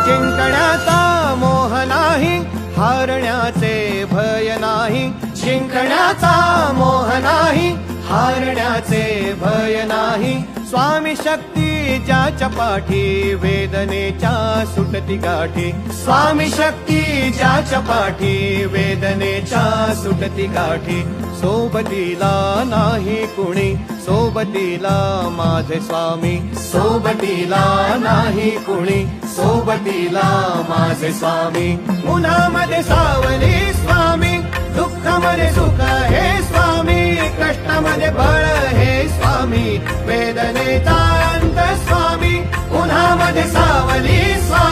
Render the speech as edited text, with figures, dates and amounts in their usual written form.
जिंकण्याचा मोह नाही, हारण्याचे भय नाही. जिंकण्याचा मोह नाही, हारण्याचे भय नाही. स्वामी शक्ती ज्याच्या पाठी, वेदनेच्या सुटती गाठी. स्वामी शक्ती ज्याच्या पाठी, वेदनेच्या सुटती गाठी. सोबतीला नाही कुणी, सोबतीला माझे स्वामी. सोबतीला नाही कुणी, सोबतीला माझे स्वामी. उन्हामध्ये सावली स्वामी, दुःखामध्ये सुख हे स्वामी. कष्टामध्ये बळ हे स्वामी, वेदनेचा अंत स्वामी. उन्हामध्ये सावली स्वामी,